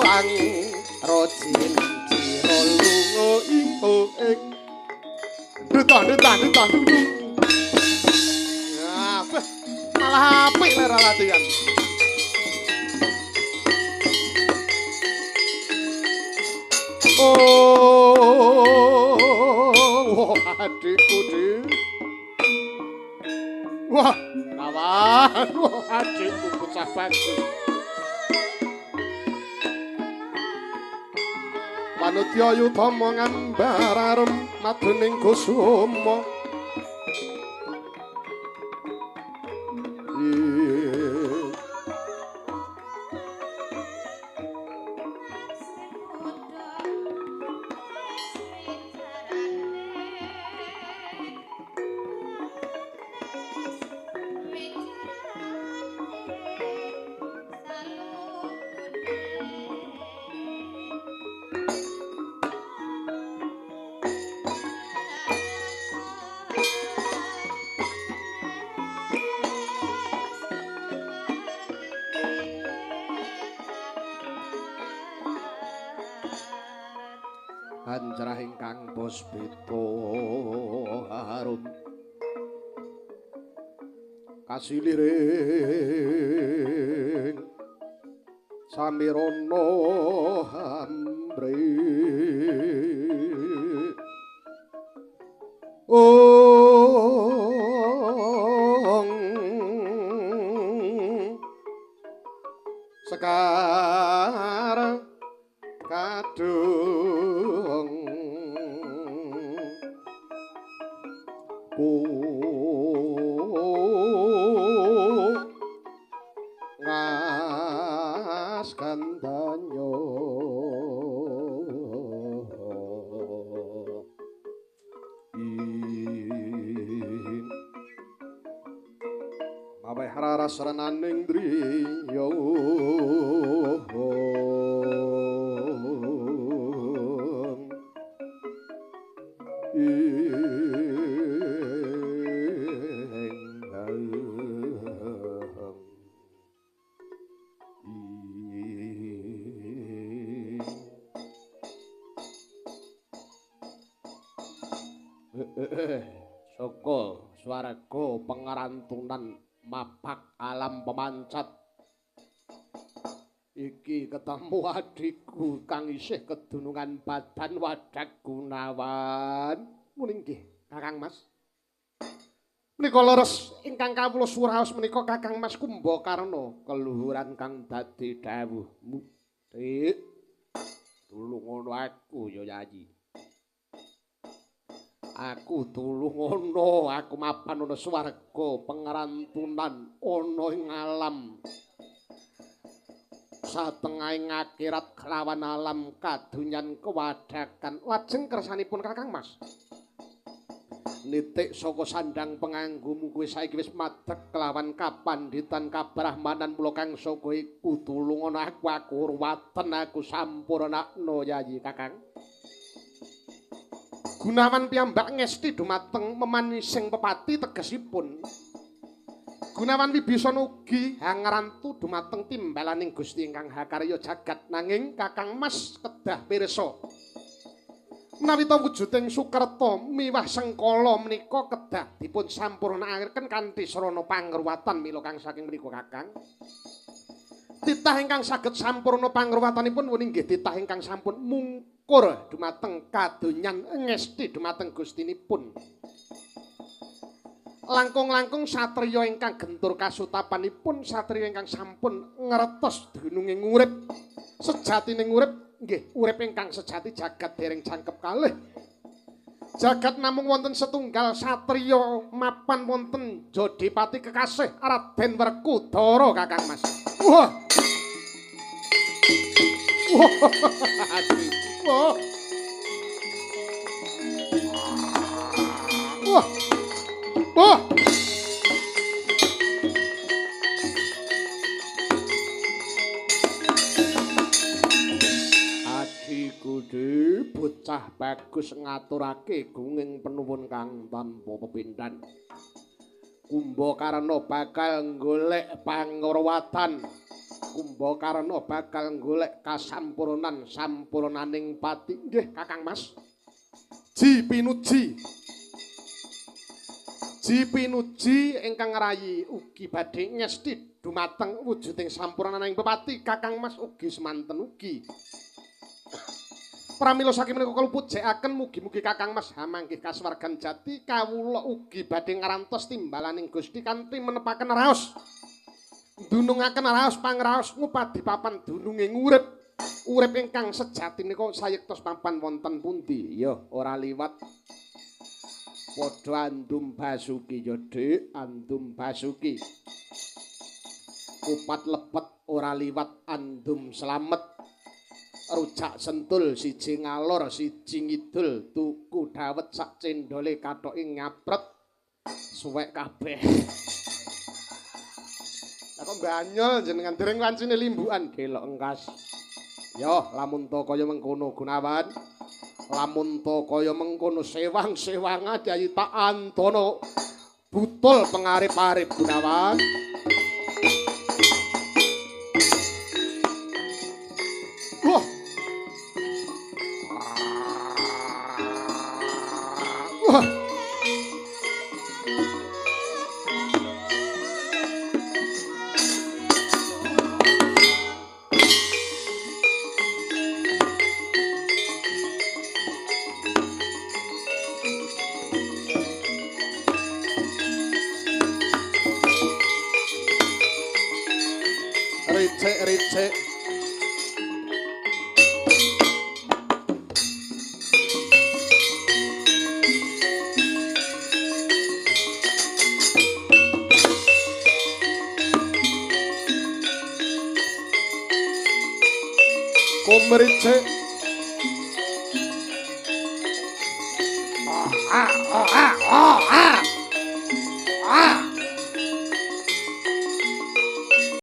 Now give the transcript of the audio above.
ang rojin cirolo ing dutan ya malah apik lera latihan oh adikku dik wah kawan adikku bocah bagus Manutya yutama ngambar arem madening kusuma Anjrah ingkang puspita harum kasiliring samirana hambre sekar kadung ngas kandanyo maweh raras renaning driya Soko swarga pengerantunan mapak alam pemancat iki ketemu adikku kang isih kedunungan badan Wadak Gunawan muni nggih Kakang Mas menika leres ingkang kawula suraos menika Kakang Mas Kumbakarna keluhuran kang dadi dawuhmu Dik tulung ngono aku ya Yayi aku tulung ngono aku mapan ana swarga pengerantunan ana ing alam satengahing akhirat kelawan alam kadunyan kewadakan lajeng kersanipun Kakang Mas nitik saka sandang penganggumu kuwi saiki wis madheg kelawan kapanditan kabrahmanan mula kang saka iku tulung ana aku urwaten aku sampurnakna Yayi Kakang Gunawan piyambak ngesti dumateng memanising pepati tegesipun Gunawan Wibisana ugi hangrantu dumateng timbalaning Gusti ingkang hakarya jagat nanging Kakang Mas kedah pirsa nawita wujuding Sukerta miwah Sengkala menika kedah dipun sampurnakaken kanthi srana pangruwatan mila kang saking mriku Kakang titah ingkang saged sampurna pangruwatanipun muni nggih titah ingkang sampun mungkur dumateng kadonyan ngesti dumateng Gustinipun. Langkung-langkung satriya ingkang gentur kasutapanipun satriya ingkang sampun ngertos dununging urip sejatining urip nggih urip ingkang sejati jagat dereng jangkep kalih. Jagat namung wonten setunggal satriya mapan wonten Jodipati kekasih Raden Werkudara Kakang Mas. Wah. Wah. Wah. Wah. Adiku de bocah bagus ngaturake gunging penuwun kang tanpa pepindhan. Kumbakarna bakal golek pangrawatan. Kumbakarna bakal golek kasampurnaning pati. Nggih, Kakang Mas. Ji pinuji. Ji pinuji ingkang rayi ugi badhe ngesti dumateng wujuding sampurnaning pepati. Kakang Mas ugi semanten ugi. Pramila saking menika kaluput jekaken mugi-mugi Kakang Mas hamanggih kasuwargan jati kawula ugi badhe ngrantos timbalaning Gusti kanthi menepaken raos dunungaken raos pangraos ngupadi papan dununging urip ingkang sejati nika sayektos papan wonten pundi ya ora liwat padha andum basuki ya Dik andum basuki kupat lepet ora liwat andum slamet rujak sentul siji ngalor siji ngidul tuku dawet sak cendhole kathoke ngapret suwek kabeh. Lah kok banyol jenengan dereng wancine limbukan gelok engkas. Yo lamun to kaya mengkono Gunawan. Lamun to kaya mengkono sewang-sewang Yayi tak antono butul pengarip-arip Gunawan. Wah Ricek. Mericik ah